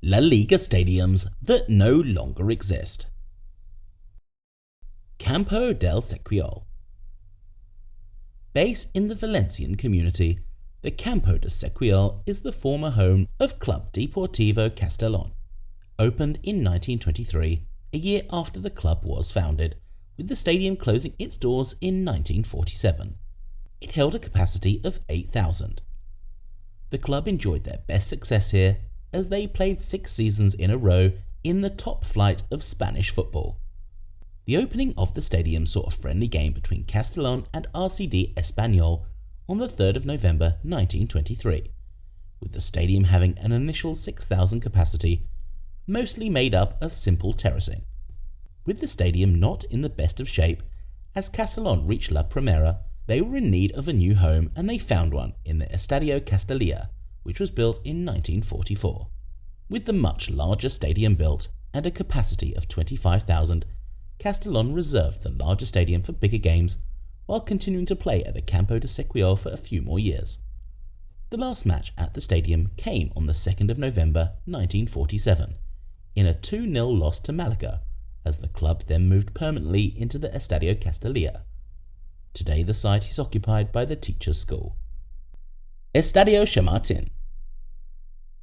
La Liga stadiums that no longer exist. Campo del Sequiol. Based in the Valencian community, the Campo de Sequiol is the former home of Club Deportivo Castellón. Opened in 1923, a year after the club was founded, with the stadium closing its doors in 1947. It held a capacity of 8,000. The club enjoyed their best success here as they played 6 seasons in a row in the top flight of Spanish football. The opening of the stadium saw a friendly game between Castellón and RCD Espanyol on the 3rd of November 1923, with the stadium having an initial 6,000 capacity, mostly made up of simple terracing. With the stadium not in the best of shape, as Castellón reached La Primera, they were in need of a new home and they found one in the Estadio Castalia, which was built in 1944. With the much larger stadium built and a capacity of 25,000, Castellón reserved the larger stadium for bigger games while continuing to play at the Campo de Sequiol for a few more years. The last match at the stadium came on the 2nd of November 1947 in a 2-0 loss to Malaga, as the club then moved permanently into the Estadio Castalia. Today the site is occupied by the Teachers' School. Estadio Chamartin.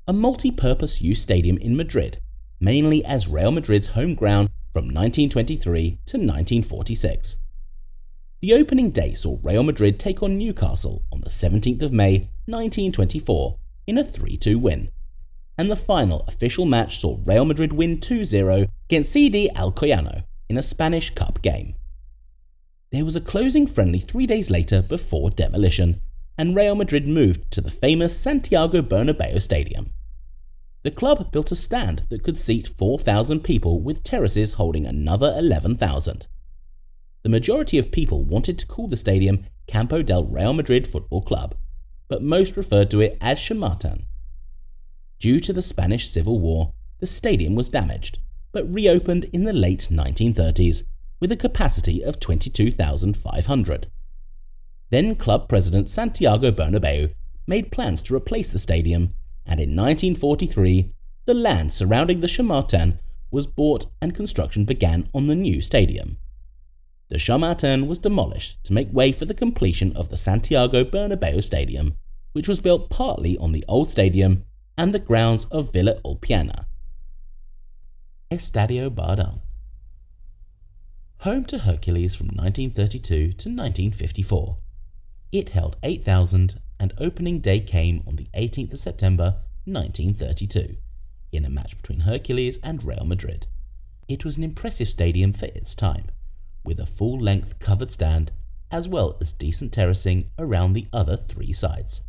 A multi-purpose use stadium in Madrid, mainly as Real Madrid's home ground from 1923 to 1946. The opening day saw Real Madrid take on Newcastle on the 17th of May 1924 in a 3-2 win, and the final official match saw Real Madrid win 2-0 against CD Alcoyano in a Spanish Cup game. There was a closing friendly 3 days later before demolition, and Real Madrid moved to the famous Santiago Bernabéu Stadium. The club built a stand that could seat 4,000 people with terraces holding another 11,000. The majority of people wanted to call the stadium Campo del Real Madrid Football Club, but most referred to it as Chamartin. Due to the Spanish Civil War, the stadium was damaged, but reopened in the late 1930s with a capacity of 22,500. Then club president Santiago Bernabéu made plans to replace the stadium, and in 1943 the land surrounding the Chamartin was bought and construction began on the new stadium. The Chamartin was demolished to make way for the completion of the Santiago Bernabéu Stadium, which was built partly on the old stadium and the grounds of Villa Ulpiana. Estadio Bardin. Home to Hercules from 1932 to 1954. It held 8,000 and opening day came on the 18th of September 1932 in a match between Hercules and Real Madrid. It was an impressive stadium for its time, with a full-length covered stand as well as decent terracing around the other 3 sides.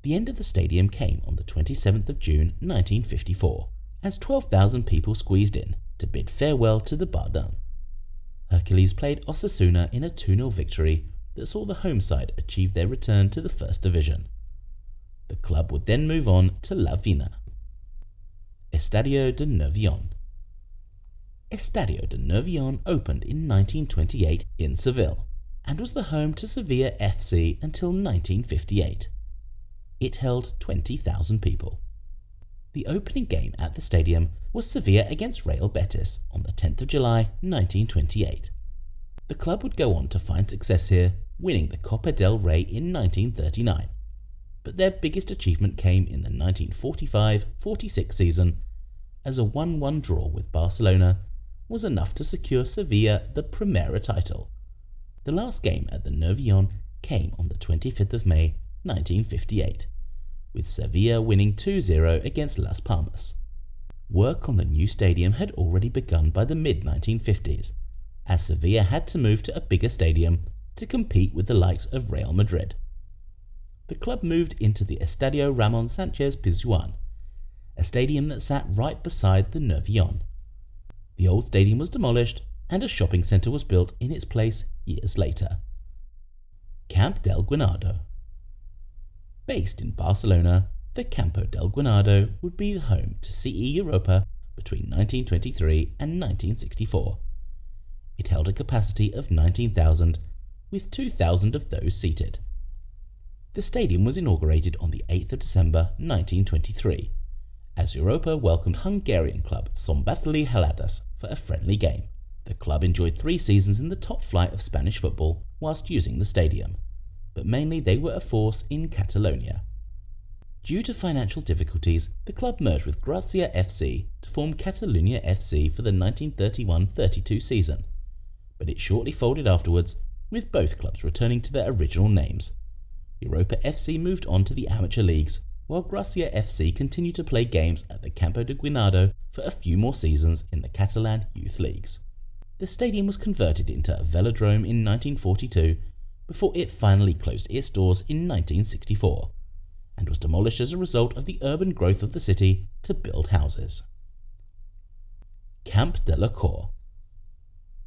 The end of the stadium came on the 27th of June 1954 as 12,000 people squeezed in to bid farewell to the Bardin. Hercules played Osasuna in a 2-0 victory that saw the home side achieve their return to the First Division. The club would then move on to La Vina. Estadio de Nervion. Estadio de Nervion opened in 1928 in Seville and was the home to Sevilla FC until 1958. It held 20,000 people. The opening game at the stadium was Sevilla against Real Betis on the 10th of July 1928. The club would go on to find success here, winning the Copa del Rey in 1939, but their biggest achievement came in the 1945-46 season, as a 1-1 draw with Barcelona was enough to secure Sevilla the Primera title. The last game at the Nervion came on the 25th of May 1958, with Sevilla winning 2-0 against Las Palmas. Work on the new stadium had already begun by the mid-1950s, as Sevilla had to move to a bigger stadium to compete with the likes of Real Madrid. The club moved into the Estadio Ramon Sanchez Pizjuan, a stadium that sat right beside the Nervion. The old stadium was demolished and a shopping centre was built in its place years later. Campo del Guinardo. Based in Barcelona, the Campo del Guinardo would be home to CE Europa between 1923 and 1964. It held a capacity of 19,000, with 2,000 of those seated. The stadium was inaugurated on the 8th of December 1923, as Europa welcomed Hungarian club Szombathely Heladas for a friendly game. The club enjoyed 3 seasons in the top flight of Spanish football whilst using the stadium, but mainly they were a force in Catalonia. Due to financial difficulties, the club merged with Gracia FC to form Catalunya FC for the 1931-32 season, but it shortly folded afterwards, with both clubs returning to their original names. Europa FC moved on to the amateur leagues, while Gracia FC continued to play games at the Campo del Guinardo for a few more seasons in the Catalan youth leagues. The stadium was converted into a velodrome in 1942 before it finally closed its doors in 1964, and was demolished as a result of the urban growth of the city to build houses. Camp de la Cor,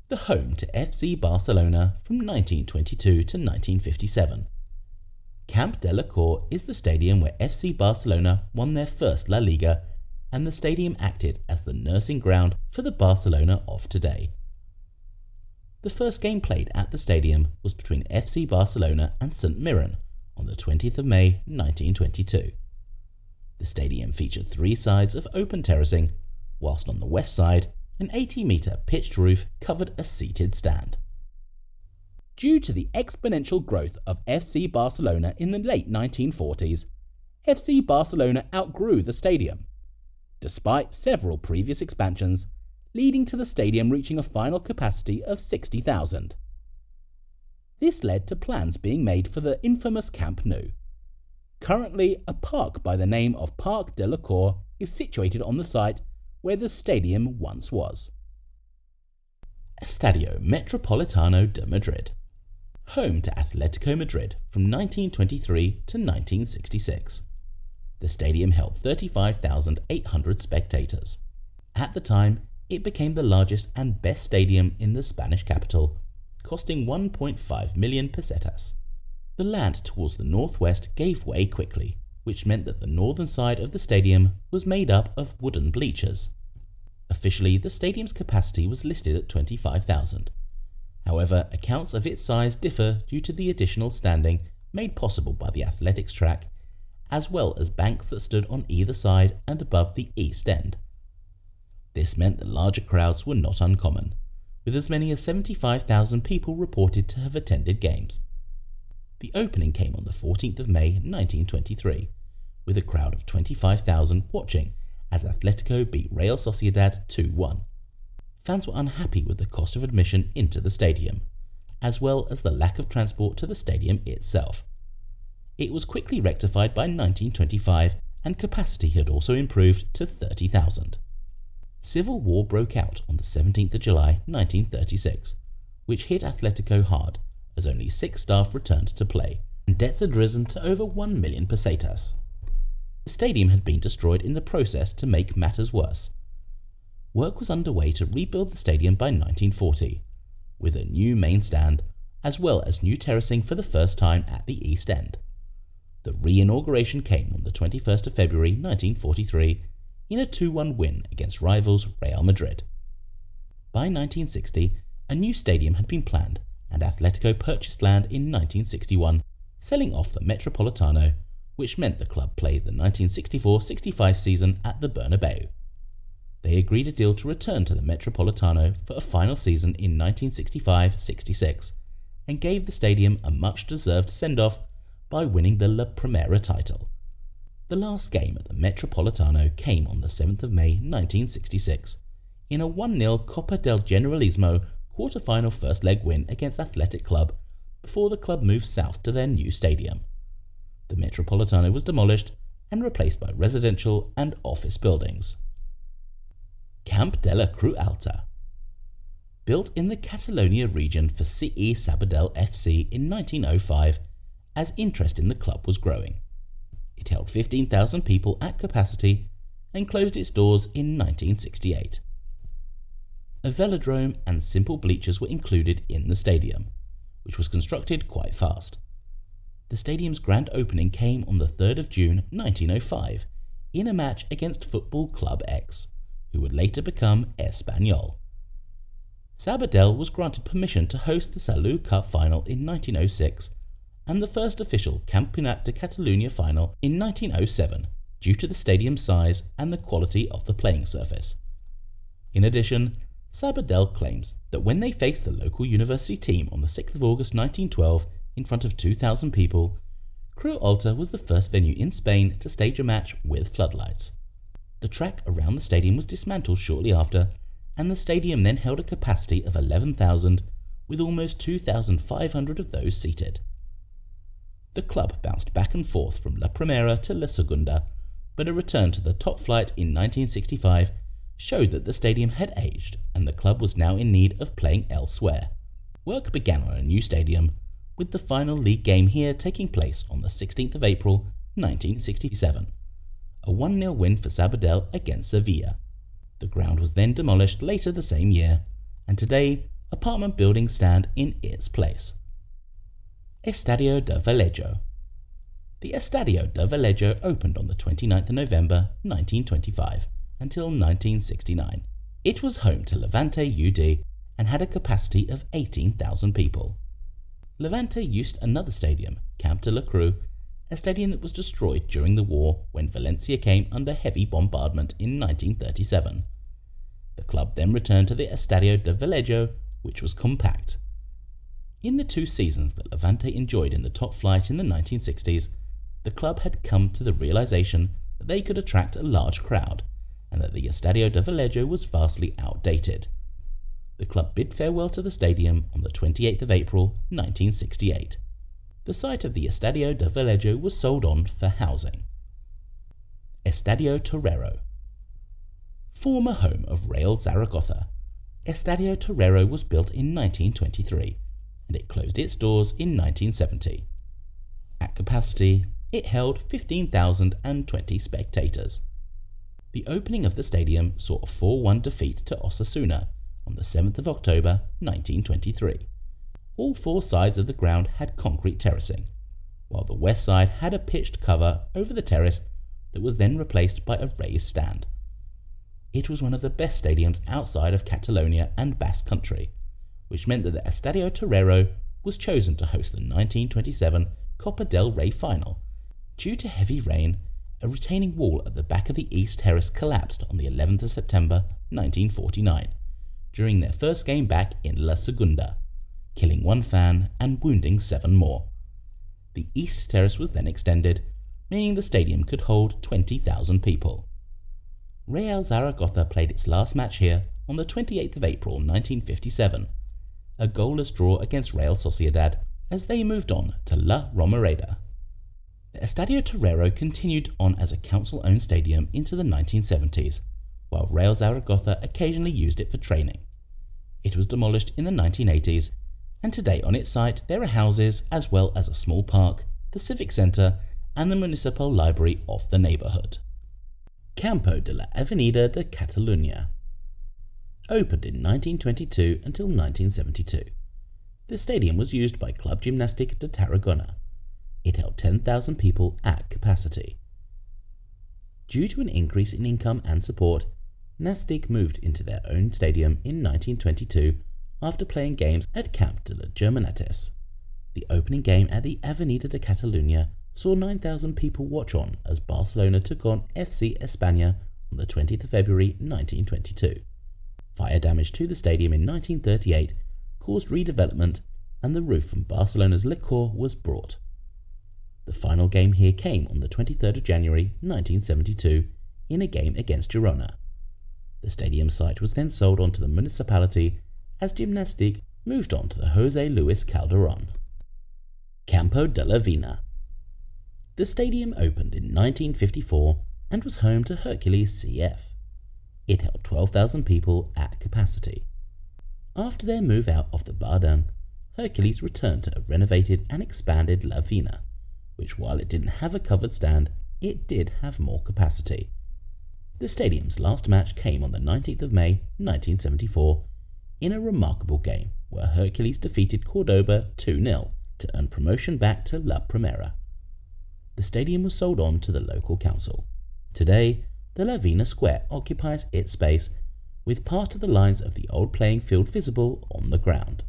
the home to FC Barcelona from 1922 to 1957. Camp de la Cor is the stadium where FC Barcelona won their first La Liga, and the stadium acted as the nursing ground for the Barcelona of today. The first game played at the stadium was between FC Barcelona and St Mirren on the 20th of May 1922. The stadium featured 3 sides of open terracing, whilst on the west side, an 80-metre pitched roof covered a seated stand. Due to the exponential growth of FC Barcelona in the late 1940s, FC Barcelona outgrew the stadium, despite several previous expansions, leading to the stadium reaching a final capacity of 60,000. This led to plans being made for the infamous Camp Nou. Currently, a park by the name of Parc de la Cor is situated on the site where the stadium once was. Estadio Metropolitano de Madrid, home to Atletico Madrid from 1923 to 1966. The stadium held 35,800 spectators. At the time, it became the largest and best stadium in the Spanish capital, costing 1.5 million pesetas. The land towards the northwest gave way quickly, which meant that the northern side of the stadium was made up of wooden bleachers. Officially, the stadium's capacity was listed at 25,000. However, accounts of its size differ due to the additional standing made possible by the athletics track, as well as banks that stood on either side and above the east end. This meant that larger crowds were not uncommon, with as many as 75,000 people reported to have attended games. The opening came on the 14th of May 1923, with a crowd of 25,000 watching as Atletico beat Real Sociedad 2-1. Fans were unhappy with the cost of admission into the stadium, as well as the lack of transport to the stadium itself. It was quickly rectified by 1925, and capacity had also improved to 30,000. Civil war broke out on the 17th of July 1936, which hit Atletico hard, as only 6 staff returned to play, and debts had risen to over 1 million pesetas. The stadium had been destroyed in the process to make matters worse. Work was underway to rebuild the stadium by 1940, with a new main stand, as well as new terracing for the first time at the east end. The re-inauguration came on the 21st of February 1943 in a 2-1 win against rivals Real Madrid. By 1960, a new stadium had been planned, and Atletico purchased land in 1961, selling off the Metropolitano, which meant the club played the 1964-65 season at the Bernabeu. They agreed a deal to return to the Metropolitano for a final season in 1965-66, and gave the stadium a much-deserved send-off by winning the La Primera title. The last game at the Metropolitano came on the 7th of May 1966, in a 1-0 Copa del Generalissimo quarter-final first-leg win against Athletic Club, before the club moved south to their new stadium. The Metropolitano was demolished and replaced by residential and office buildings. Camp de la Creu Alta. Built in the Catalonia region for CE Sabadell FC in 1905, as interest in the club was growing. It held 15,000 people at capacity and closed its doors in 1968. A velodrome and simple bleachers were included in the stadium, which was constructed quite fast. The stadium's grand opening came on the 3rd of June 1905 in a match against Football Club X, who would later become Espanyol. Sabadell was granted permission to host the Salou Cup final in 1906 and the first official Campionat de Catalunya final in 1907, due to the stadium's size and the quality of the playing surface. In addition, Sabadell claims that when they faced the local university team on the 6th of August 1912 in front of 2,000 people, Creu Alta was the first venue in Spain to stage a match with floodlights. The track around the stadium was dismantled shortly after, and the stadium then held a capacity of 11,000, with almost 2,500 of those seated. The club bounced back and forth from La Primera to La Segunda, but a return to the top flight in 1965 showed that the stadium had aged and the club was now in need of playing elsewhere. Work began on a new stadium, with the final league game here taking place on the 16th of April 1967, a 1-0 win for Sabadell against Sevilla. The ground was then demolished later the same year, and today apartment buildings stand in its place. Estadio de Vallejo. The Estadio de Vallejo opened on the 29th of November 1925 until 1969. It was home to Levante UD and had a capacity of 18,000 people. Levante used another stadium, Camp de la Creu, a stadium that was destroyed during the war when Valencia came under heavy bombardment in 1937. The club then returned to the Estadio de Vallejo, which was compact. In the 2 seasons that Levante enjoyed in the top flight in the 1960s, the club had come to the realization that they could attract a large crowd and that the Estadio de Vallejo was vastly outdated. The club bid farewell to the stadium on the 28th of April 1968. The site of the Estadio de Vallejo was sold on for housing. Estadio Torrero. Former home of Real Zaragoza, Estadio Torrero was built in 1923 and it closed its doors in 1970. At capacity, it held 15,020 spectators. The opening of the stadium saw a 4-1 defeat to Osasuna on the 7th of October 1923. All 4 sides of the ground had concrete terracing, while the west side had a pitched cover over the terrace that was then replaced by a raised stand. It was one of the best stadiums outside of Catalonia and Basque Country, which meant that the Estadio Torrero was chosen to host the 1927 Copa del Rey final. Due to heavy rain, a retaining wall at the back of the east terrace collapsed on the 11th of September 1949, during their first game back in La Segunda, killing 1 fan and wounding 7 more. The east terrace was then extended, meaning the stadium could hold 20,000 people. Real Zaragoza played its last match here on the 28th of April 1957, a goalless draw against Real Sociedad as they moved on to La Romareda. The Estadio Torrero continued on as a council-owned stadium into the 1970s, while Real Zaragoza occasionally used it for training. It was demolished in the 1980s, and today on its site there are houses as well as a small park, the civic centre and the municipal library of the neighbourhood. Campo de la Avenida de Catalunya. Opened in 1922 until 1972. The stadium was used by Club Gimnàstic de Tarragona. It held 10,000 people at capacity. Due to an increase in income and support, Nàstic moved into their own stadium in 1922 after playing games at Camp de la Germanates. The opening game at the Avenida de Catalunya saw 9,000 people watch on as Barcelona took on FC España on the 20th of February 1922. Fire damage to the stadium in 1938 caused redevelopment and the roof from Barcelona's Licor was brought. The final game here came on the 23rd of January 1972 in a game against Girona. The stadium site was then sold on to the municipality as Gimnàstic moved on to the José Luis Calderón. Campo de la Vina. The stadium opened in 1954 and was home to Hercules CF. It held 12,000 people at capacity. After their move out of the Bardin, Hercules returned to a renovated and expanded La Vina, which while it didn't have a covered stand, it did have more capacity. The stadium's last match came on the 19th of May 1974 in a remarkable game where Hercules defeated Cordoba 2-0 to earn promotion back to La Primera. The stadium was sold on to the local council. Today, the La Vina Square occupies its space, with part of the lines of the old playing field visible on the ground.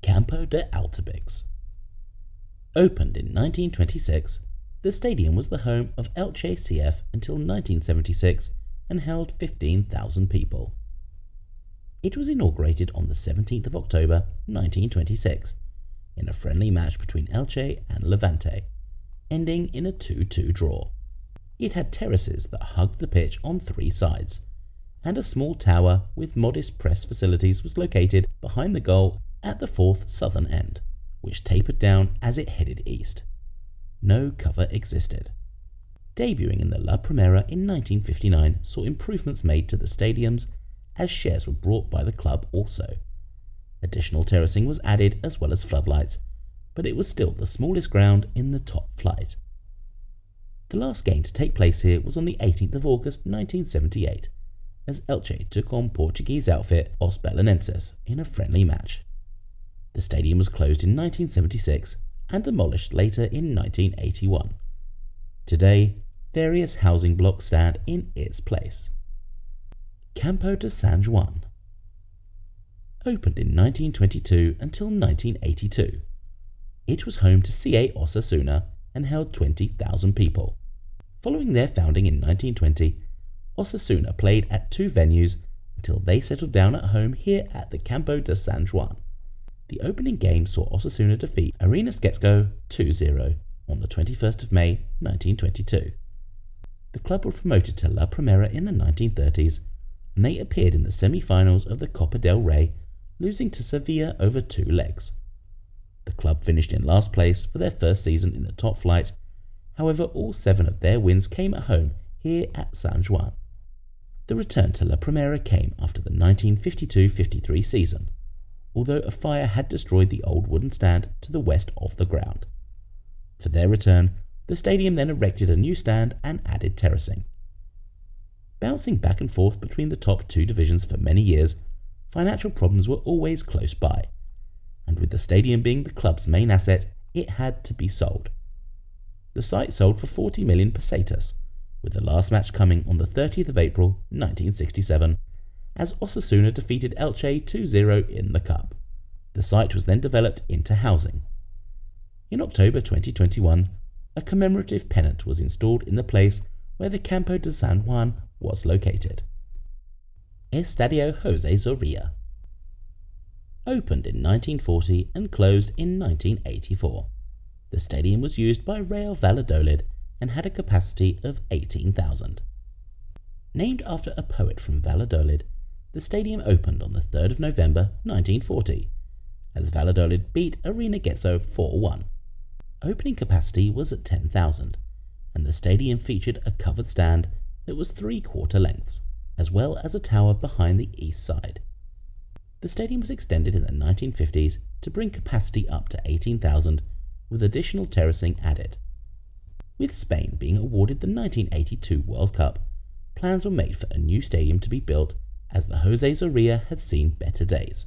Campo de Altabix. Opened in 1926, The stadium was the home of Elche CF until 1976 and held 15,000 people. It was inaugurated on the 17th of October 1926 in a friendly match between Elche and Levante, ending in a 2-2 draw. It had terraces that hugged the pitch on 3 sides, and a small tower with modest press facilities was located behind the goal at the 4th southern end, which tapered down as it headed east. No cover existed. Debuting in the La Primera in 1959 saw improvements made to the stadiums as shares were brought by the club also. Additional terracing was added as well as floodlights, but it was still the smallest ground in the top flight. The last game to take place here was on the 18th of August 1978, as Elche took on Portuguese outfit Os Belenenses in a friendly match. The stadium was closed in 1976 and demolished later in 1981. Today, various housing blocks stand in its place. Campo de San Juan. Opened in 1922 until 1982. It was home to CA Osasuna and held 20,000 people. Following their founding in 1920, Osasuna played at 2 venues until they settled down at home here at the Campo de San Juan. The opening game saw Osasuna defeat Arenas Getxo 2-0 on the 21st of May 1922. The club were promoted to La Primera in the 1930s, and they appeared in the semi-finals of the Copa del Rey, losing to Sevilla over 2 legs. The club finished in last place for their first season in the top flight. However, all 7 of their wins came at home here at San Juan. The return to La Primera came after the 1952-53 season, although a fire had destroyed the old wooden stand to the west of the ground. For their return, the stadium then erected a new stand and added terracing. Bouncing back and forth between the top 2 divisions for many years, financial problems were always close by, and with the stadium being the club's main asset, it had to be sold. The site sold for 40 million pesetas, with the last match coming on the 30th of April 1967, as Osasuna defeated Elche 2-0 in the cup. The site was then developed into housing. In October 2021, a commemorative pennant was installed in the place where the Campo de San Juan was located. Estadio José Zorrilla. Opened in 1940 and closed in 1984. The stadium was used by Real Valladolid and had a capacity of 18,000. Named after a poet from Valladolid, the stadium opened on the 3rd of November 1940, as Valladolid beat Arena Getxo 4-1. Opening capacity was at 10,000, and the stadium featured a covered stand that was 3/4 lengths, as well as a tower behind the east side. The stadium was extended in the 1950s to bring capacity up to 18,000, with additional terracing added. With Spain being awarded the 1982 World Cup, plans were made for a new stadium to be built as the José Zorrilla had seen better days.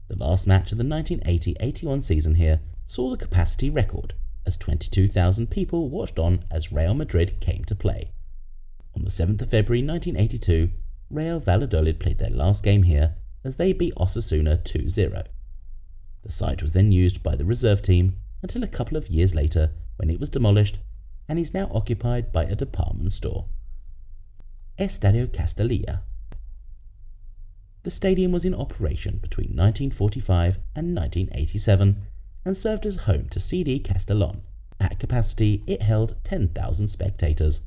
The last match of the 1980-81 season here saw the capacity record, as 22,000 people watched on as Real Madrid came to play. On the 7th of February 1982, Real Valladolid played their last game here as they beat Osasuna 2-0. The site was then used by the reserve team until a couple of years later when it was demolished and is now occupied by a department store. Estadio Castalia. The stadium was in operation between 1945 and 1987 and served as home to CD Castellón. At capacity, it held 10,000 spectators,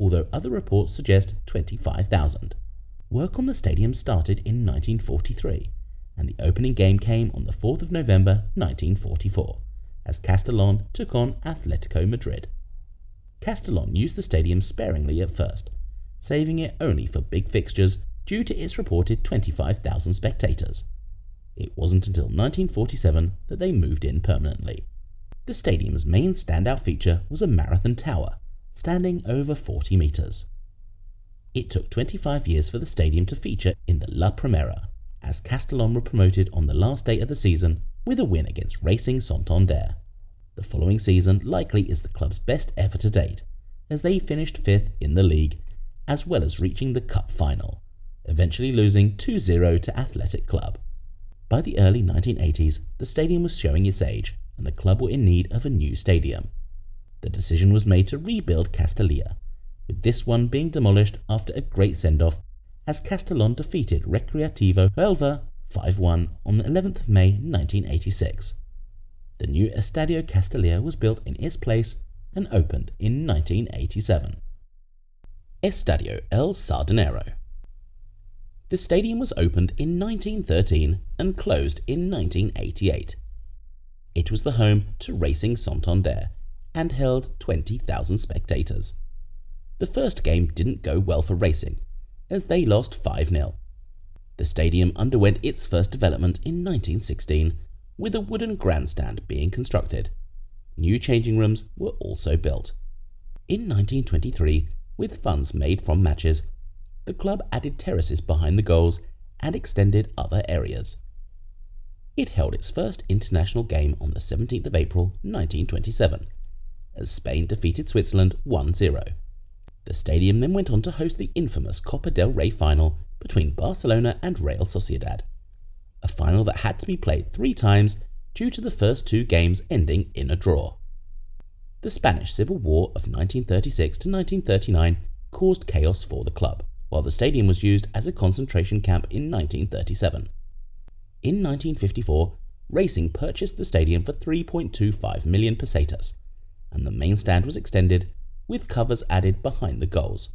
although other reports suggest 25,000. Work on the stadium started in 1943, and the opening game came on the 4th of November 1944, as Castellón took on Atletico Madrid. Castellón used the stadium sparingly at first, saving it only for big fixtures due to its reported 25,000 spectators. It wasn't until 1947 that they moved in permanently. The stadium's main standout feature was a marathon tower, standing over 40 metres. It took 25 years for the stadium to feature in the La Primera, as Castellón were promoted on the last day of the season with a win against Racing Santander. The following season likely is the club's best ever to date, as they finished 5th in the league, as well as reaching the cup final, eventually losing 2-0 to Athletic Club. By the early 1980s, the stadium was showing its age, and the club were in need of a new stadium. The decision was made to rebuild Castalia, with this one being demolished after a great send-off as Castellón defeated Recreativo Huelva 5-1 on the 11th of May 1986. The new Estadio Castalia was built in its place and opened in 1987. Estadio El Sardinero. The stadium was opened in 1913 and closed in 1988. It was the home to Racing Santander and held 20,000 spectators. The first game didn't go well for Racing, as they lost 5-0. The stadium underwent its first development in 1916, with a wooden grandstand being constructed. New changing rooms were also built. In 1923, with funds made from matches, the club added terraces behind the goals and extended other areas. It held its first international game on the 17th of April 1927, as Spain defeated Switzerland 1-0. The stadium then went on to host the infamous Copa del Rey final between Barcelona and Real Sociedad, a final that had to be played 3 times due to the first 2 games ending in a draw. The Spanish Civil War of 1936 to 1939 caused chaos for the club, while the stadium was used as a concentration camp in 1937. In 1954, Racing purchased the stadium for 3.25 million pesetas, and the main stand was extended, with covers added behind the goals.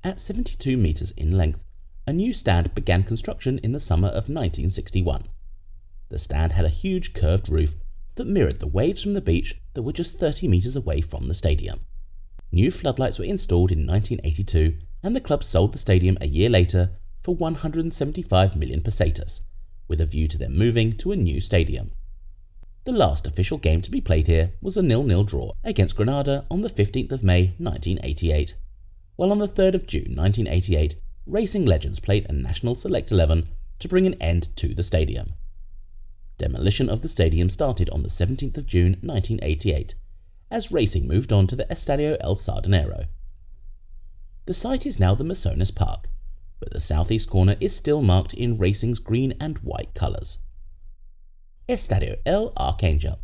At 72 metres in length, a new stand began construction in the summer of 1961. The stand had a huge curved roof that mirrored the waves from the beach that were just 30 metres away from the stadium. New floodlights were installed in 1982, and the club sold the stadium a year later for 175 million pesetas, with a view to them moving to a new stadium. The last official game to be played here was a 0-0 draw against Granada on the 15th of May 1988, while on the 3rd of June 1988, Racing legends played a national select 11 to bring an end to the stadium. Demolition of the stadium started on the 17th of June 1988, as Racing moved on to the Estadio El Sardinero. The site is now the Masones Park, but the southeast corner is still marked in Racing's green and white colours. Estadio El Arcangel.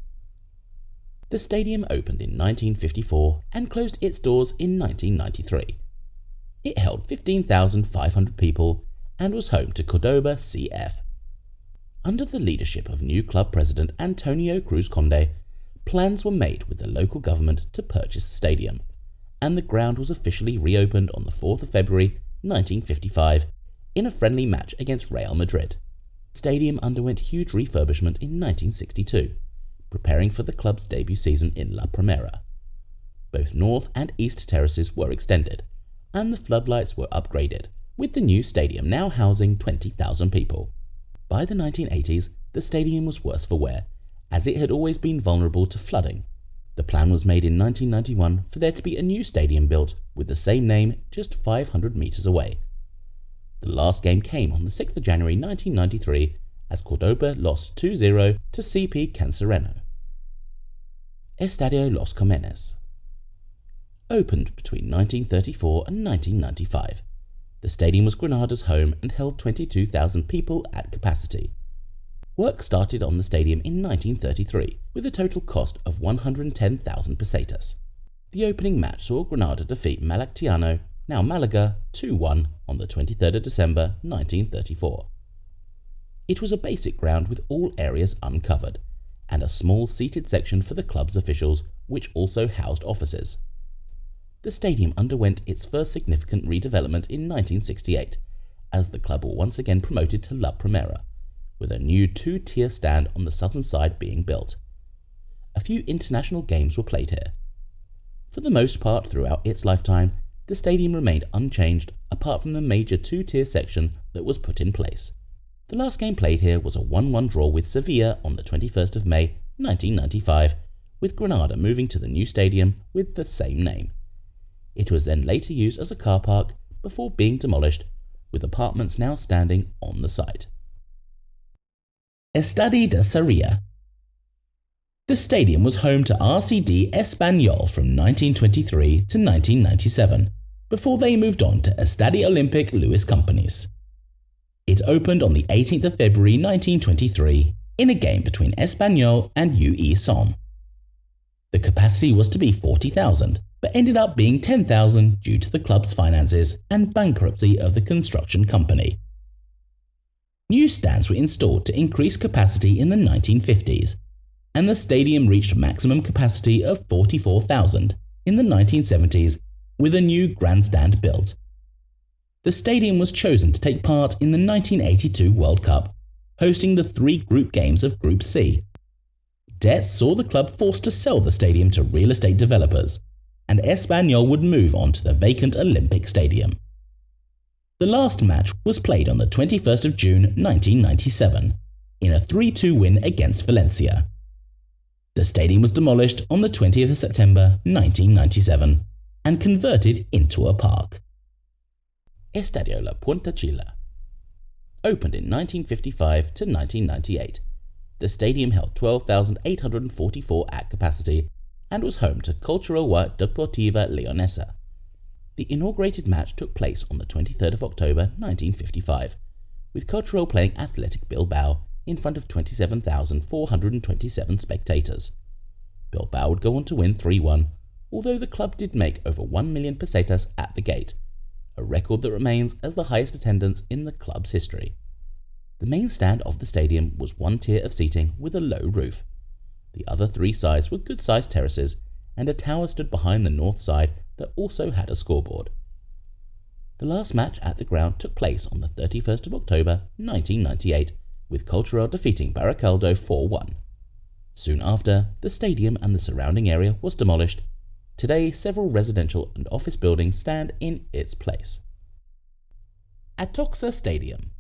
The stadium opened in 1954 and closed its doors in 1993. It held 15,500 people and was home to Cordoba CF. Under the leadership of new club president Antonio Cruz Conde, plans were made with the local government to purchase the stadium, and the ground was officially reopened on the 4th of February 1955 in a friendly match against Real Madrid. The stadium underwent huge refurbishment in 1962, preparing for the club's debut season in La Primera. Both north and east terraces were extended, and the floodlights were upgraded, with the new stadium now housing 20,000 people. By the 1980s, the stadium was worse for wear, as it had always been vulnerable to flooding. The plan was made in 1991 for there to be a new stadium built with the same name just 500 metres away. The last game came on the 6th of January 1993 as Cordoba lost 2-0 to CP Cancereno. Estadio Los Carmenes. Opened between 1934 and 1995. The stadium was Granada's home and held 22,000 people at capacity. Work started on the stadium in 1933 with a total cost of 110,000 pesetas. The opening match saw Granada defeat Malactiano, now Malaga, 2-1 on the 23rd of December 1934. It was a basic ground with all areas uncovered, and a small seated section for the club's officials, which also housed offices. The stadium underwent its first significant redevelopment in 1968, as the club were once again promoted to La Primera, with a new 2-tier stand on the southern side being built. A few international games were played here. For the most part throughout its lifetime, the stadium remained unchanged apart from the major 2-tier section that was put in place. The last game played here was a 1-1 draw with Sevilla on the 21st of May 1995, with Granada moving to the new stadium with the same name. It was then later used as a car park before being demolished, with apartments now standing on the site. Estadio de Sarria. The stadium was home to RCD Espanyol from 1923 to 1997, before they moved on to Estadio Olympic Luis Companys. It opened on the 18th of February 1923 in a game between Espanyol and UE Som. The capacity was to be 40,000, but ended up being 10,000 due to the club's finances and bankruptcy of the construction company. New stands were installed to increase capacity in the 1950s, and the stadium reached maximum capacity of 44,000 in the 1970s with a new grandstand built. The stadium was chosen to take part in the 1982 World Cup, hosting the 3 group games of Group C. Debts saw the club forced to sell the stadium to real estate developers, and Espanyol would move on to the vacant Olympic Stadium. The last match was played on the 21st of June 1997, in a 3-2 win against Valencia. The stadium was demolished on the 20th of September 1997 and converted into a park. Estadio La Puentecilla. Opened in 1955 to 1998, the stadium held 12,844 at capacity and was home to Cultural y Deportiva Leonesa. The inaugurated match took place on the 23rd of October 1955, with Cultural playing Athletic Bilbao in front of 27,427 spectators. Bilbao would go on to win 3-1, although the club did make over 1 million pesetas at the gate, a record that remains as the highest attendance in the club's history. The main stand of the stadium was 1 tier of seating with a low roof. The other 3 sides were good-sized terraces, and a tower stood behind the north side that also had a scoreboard. The last match at the ground took place on the 31st of October 1998, with Cultural defeating Baracaldo 4-1. Soon after, the stadium and the surrounding area was demolished. Today, several residential and office buildings stand in its place. Atotxa Stadium.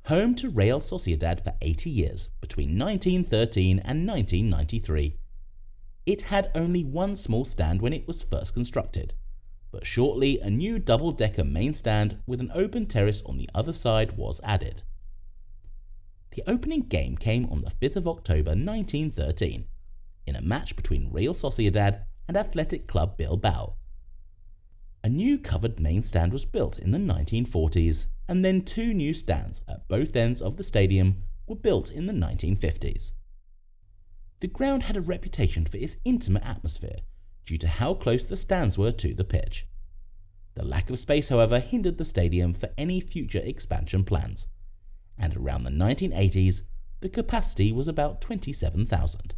Home to Real Sociedad for 80 years, between 1913 and 1993. It had only 1 small stand when it was first constructed, but shortly a new double-decker main stand with an open terrace on the other side was added. The opening game came on the 5th of October 1913, in a match between Real Sociedad and Athletic Club Bilbao. A new covered main stand was built in the 1940s, and then 2 new stands at both ends of the stadium were built in the 1950s. The ground had a reputation for its intimate atmosphere due to how close the stands were to the pitch. The lack of space, however, hindered the stadium for any future expansion plans, and around the 1980s, the capacity was about 27,000.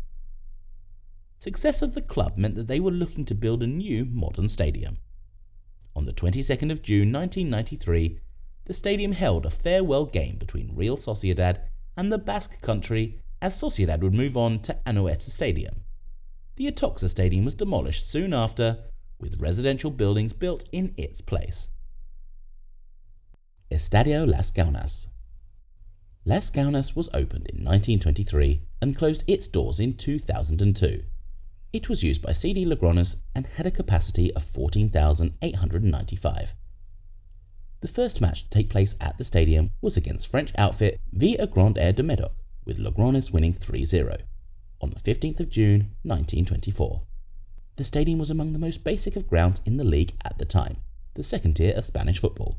Success of the club meant that they were looking to build a new modern stadium. On the 22nd of June 1993, the stadium held a farewell game between Real Sociedad and the Basque Country as Sociedad would move on to Anoeta Stadium. The Atotxa Stadium was demolished soon after, with residential buildings built in its place. Estadio Las Gaunas. Las Gaunas was opened in 1923 and closed its doors in 2002. It was used by CD Logroñés and had a capacity of 14,895. The first match to take place at the stadium was against French outfit Via Grand Air de Médoc, with Logroñés winning 3-0, on the 15th of June 1924. The stadium was among the most basic of grounds in the league at the time, the second tier of Spanish football,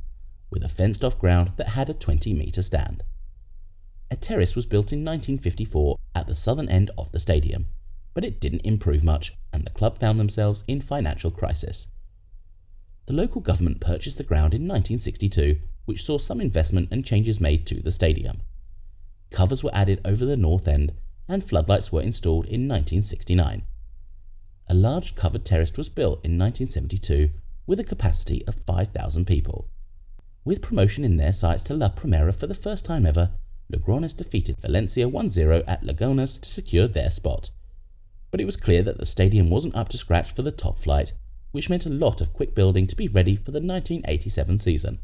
with a fenced-off ground that had a 20-metre stand. A terrace was built in 1954 at the southern end of the stadium, but it didn't improve much and the club found themselves in financial crisis. The local government purchased the ground in 1962, which saw some investment and changes made to the stadium. Covers were added over the north end and floodlights were installed in 1969. A large covered terrace was built in 1972 with a capacity of 5,000 people. With promotion in their sights to La Primera for the first time ever, Logroñés defeated Valencia 1-0 at Lagunas to secure their spot. But it was clear that the stadium wasn't up to scratch for the top flight, which meant a lot of quick building to be ready for the 1987 season.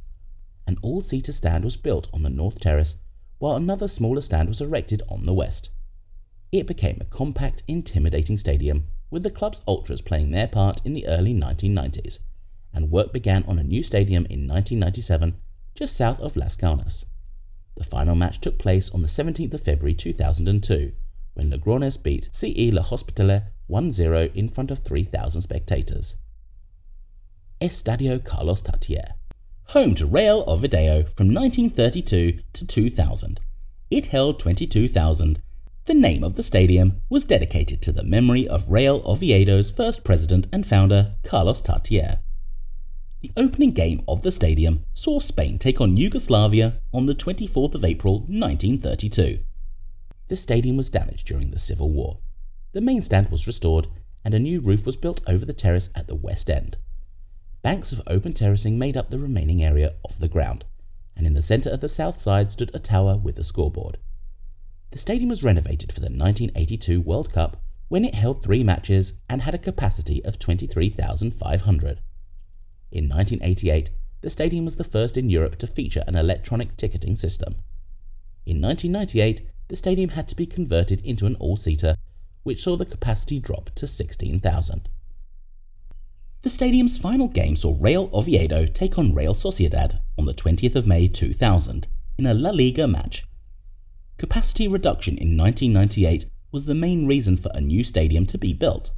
An all-seater stand was built on the north terrace, while another smaller stand was erected on the west. It became a compact, intimidating stadium, with the club's ultras playing their part in the early 1990s, and work began on a new stadium in 1997, just south of Las Gaunas. The final match took place on the 17th of February 2002, when Logroñés beat CE La Hospitalet 1-0 in front of 3,000 spectators. Estadio Carlos Tartiere. Home to Real Oviedo from 1932 to 2000. It held 22,000 The name of the stadium was dedicated to the memory of Real Oviedo's first president and founder, Carlos Tartiere. The opening game of the stadium saw Spain take on Yugoslavia on the 24th of April 1932. The stadium was damaged during the Civil War. The main stand was restored and a new roof was built over the terrace at the west end. Banks of open terracing made up the remaining area of the ground, and in the centre of the south side stood a tower with a scoreboard. The stadium was renovated for the 1982 World Cup when it held 3 matches and had a capacity of 23,500. In 1988, the stadium was the first in Europe to feature an electronic ticketing system. In 1998, the stadium had to be converted into an all-seater, which saw the capacity drop to 16,000. The stadium's final game saw Real Oviedo take on Real Sociedad on the 20th of May 2000 in a La Liga match. Capacity reduction in 1998 was the main reason for a new stadium to be built.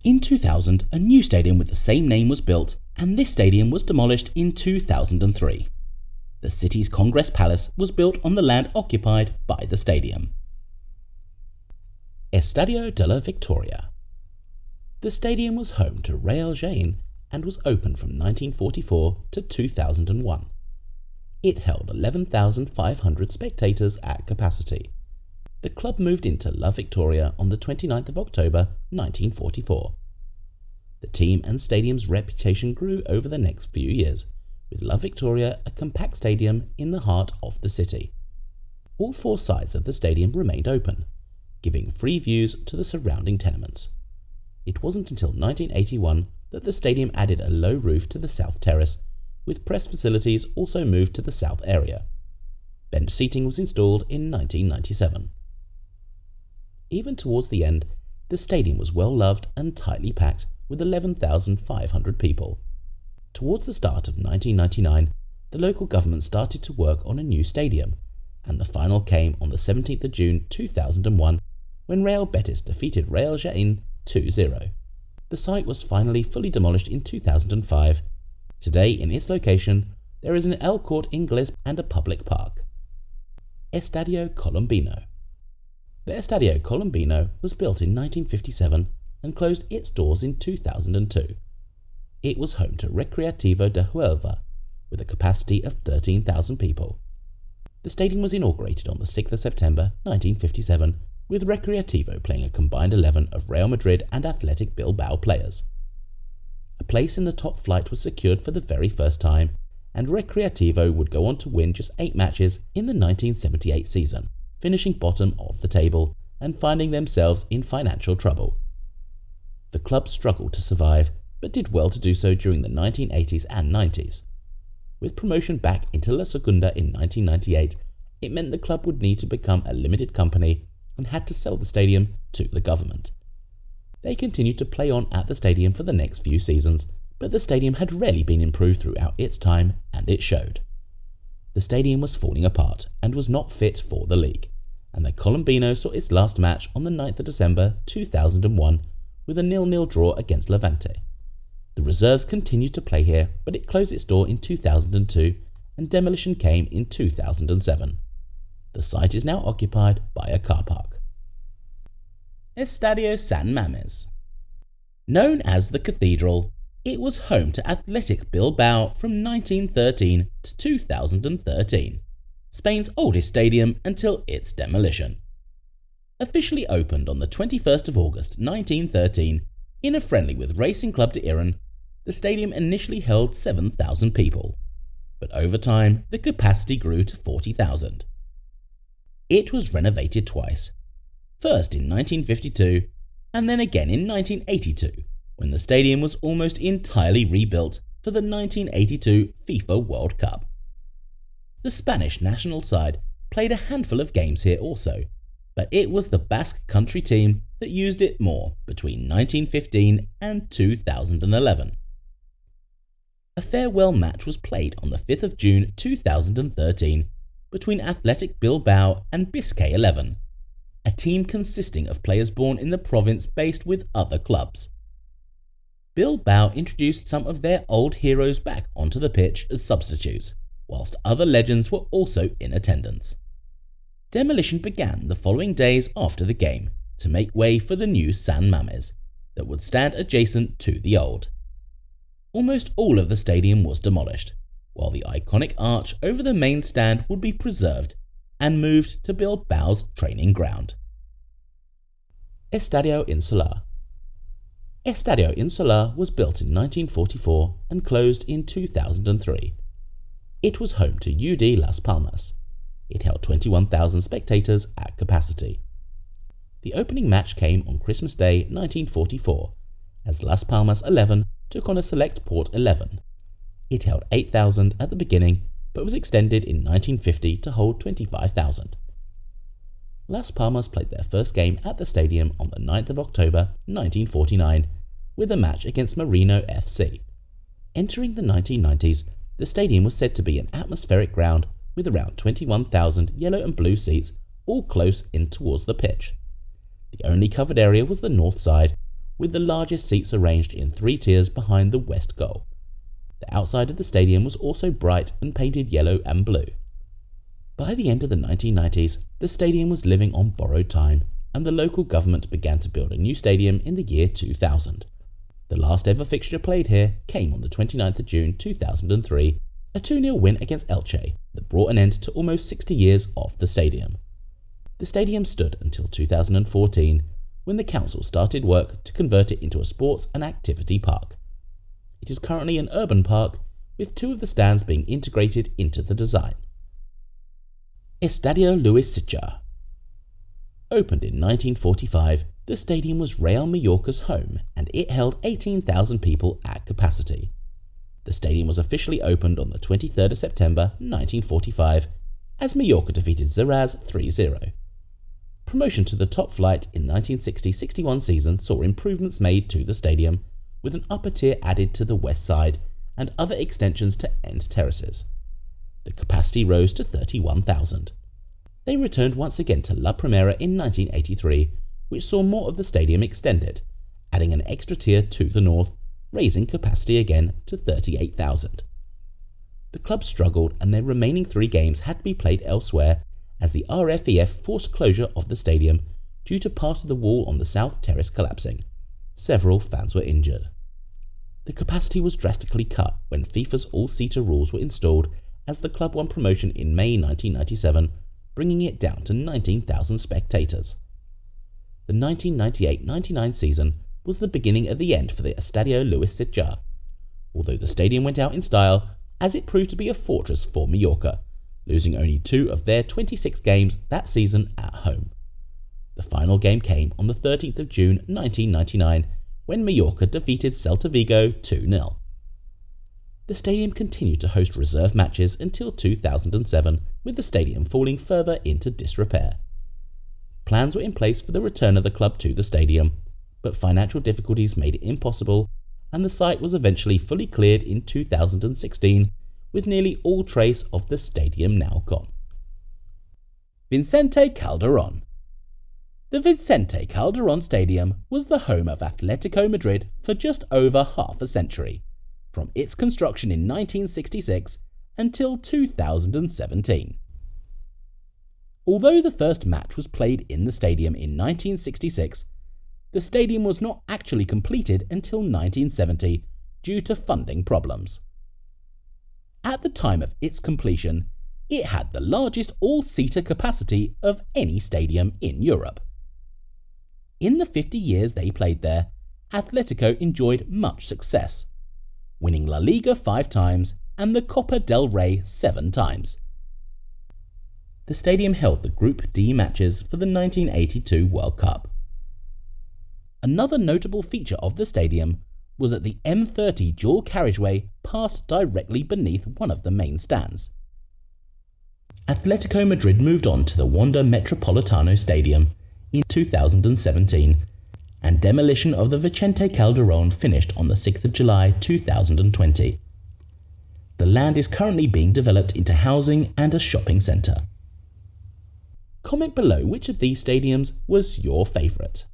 In 2000, a new stadium with the same name was built, and this stadium was demolished in 2003. The city's Congress Palace was built on the land occupied by the stadium. Estadio de la Victoria. The stadium was home to Real Jaén and was open from 1944 to 2001. It held 11,500 spectators at capacity. The club moved into La Victoria on the 29th of October 1944. The team and stadium's reputation grew over the next few years, with La Victoria a compact stadium in the heart of the city. All 4 sides of the stadium remained open, giving free views to the surrounding tenements. It wasn't until 1981 that the stadium added a low roof to the south terrace, with press facilities also moved to the south area. Bench seating was installed in 1997. Even towards the end, the stadium was well loved and tightly packed with 11,500 people. Towards the start of 1999, the local government started to work on a new stadium, and the final came on the 17th of June 2001 when Real Betis defeated Real Jaén 2-0. The site was finally fully demolished in 2005. Today, in its location, there is an El Corte Inglés and a public park. Estadio Colombino. The Estadio Colombino was built in 1957 and closed its doors in 2002. It was home to Recreativo de Huelva, with a capacity of 13,000 people. The stadium was inaugurated on the 6th of September 1957, with Recreativo playing a combined 11 of Real Madrid and Athletic Bilbao players. A place in the top flight was secured for the very first time, and Recreativo would go on to win just 8 matches in the 1978 season, finishing bottom of the table and finding themselves in financial trouble. The club struggled to survive, but did well to do so during the 1980s and 90s. With promotion back into La Segunda in 1998, it meant the club would need to become a limited company and had to sell the stadium to the government. They continued to play on at the stadium for the next few seasons, but the stadium had rarely been improved throughout its time, and it showed. The stadium was falling apart and was not fit for the league, and the Colombino saw its last match on the 9th of December 2001 with a 0-0 draw against Levante. The reserves continued to play here, but it closed its door in 2002 and demolition came in 2007. The site is now occupied by a car park. Estadio San Mames. Known as the Cathedral, it was home to Athletic Bilbao from 1913 to 2013, Spain's oldest stadium until its demolition. Officially opened on the 21st of August 1913, in a friendly with Racing Club de Irún, the stadium initially held 7,000 people, but over time the capacity grew to 40,000. It was renovated twice, first in 1952 and then again in 1982, when the stadium was almost entirely rebuilt for the 1982 FIFA World Cup. The Spanish national side played a handful of games here also, but it was the Basque Country team that used it more between 1915 and 2011. A farewell match was played on the 5th of June 2013 between Athletic Bilbao and Biscay 11, a team consisting of players born in the province based with other clubs. Bilbao introduced some of their old heroes back onto the pitch as substitutes, whilst other legends were also in attendance. Demolition began the following days after the game to make way for the new San Mames that would stand adjacent to the old. Almost all of the stadium was demolished, while the iconic arch over the main stand would be preserved and moved to Bilbao's training ground. Estadio Insular. Estadio Insular was built in 1944 and closed in 2003. It was home to UD Las Palmas. It held 21,000 spectators at capacity. The opening match came on Christmas Day 1944, as Las Palmas 11 took on a select Port 11. It held 8,000 at the beginning, but was extended in 1950 to hold 25,000. Las Palmas played their first game at the stadium on the 9th of October 1949, with a match against Marino FC. Entering the 1990s, the stadium was said to be an atmospheric ground with around 21,000 yellow and blue seats, all close in towards the pitch. The only covered area was the north side, with the largest seats arranged in 3 tiers behind the west goal. The outside of the stadium was also bright and painted yellow and blue. By the end of the 1990s, the stadium was living on borrowed time, and the local government began to build a new stadium in the year 2000. The last ever fixture played here came on the 29th of June 2003, a 2-0 win against Elche that brought an end to almost 60 years of the stadium. The stadium stood until 2014, when the council started work to convert it into a sports and activity park. It is currently an urban park, with 2 of the stands being integrated into the design. Estadio Luis Sitjar. Opened in 1945, the stadium was Real Mallorca's home and it held 18,000 people at capacity. The stadium was officially opened on the 23rd of September 1945 as Mallorca defeated Zeraz 3-0. Promotion to the top flight in 1960-61 season saw improvements made to the stadium, with an upper tier added to the west side and other extensions to end terraces. The capacity rose to 31,000. They returned once again to La Primera in 1983, which saw more of the stadium extended, adding an extra tier to the north, raising capacity again to 38,000. The club struggled and their remaining 3 games had to be played elsewhere as the RFEF forced closure of the stadium due to part of the wall on the south terrace collapsing. Several fans were injured. The capacity was drastically cut when FIFA's all-seater rules were installed as the club won promotion in May 1997, bringing it down to 19,000 spectators. The 1998-99 season was the beginning of the end for the Estadio Luis Sitjar, although the stadium went out in style as it proved to be a fortress for Mallorca, losing only 2 of their 26 games that season at home. The final game came on the 13th of June 1999 when Mallorca defeated Celta Vigo 2-0. The stadium continued to host reserve matches until 2007, with the stadium falling further into disrepair. Plans were in place for the return of the club to the stadium, but financial difficulties made it impossible, and the site was eventually fully cleared in 2016, with nearly all trace of the stadium now gone. Vicente Calderon. The Vicente Calderon Stadium was the home of Atletico Madrid for just over half a century, from its construction in 1966 until 2017. Although the first match was played in the stadium in 1966, the stadium was not actually completed until 1970 due to funding problems. At the time of its completion, it had the largest all-seater capacity of any stadium in Europe. In the 50 years they played there, Atletico enjoyed much success, winning La Liga 5 times and the Copa del Rey 7 times. The stadium held the Group D matches for the 1982 World Cup. Another notable feature of the stadium was that the M30 dual carriageway passed directly beneath one of the main stands. Atletico Madrid moved on to the Wanda Metropolitano Stadium in 2017, and demolition of the Vicente Calderon finished on the 6th of July 2020. The land is currently being developed into housing and a shopping centre. Comment below which of these stadiums was your favourite.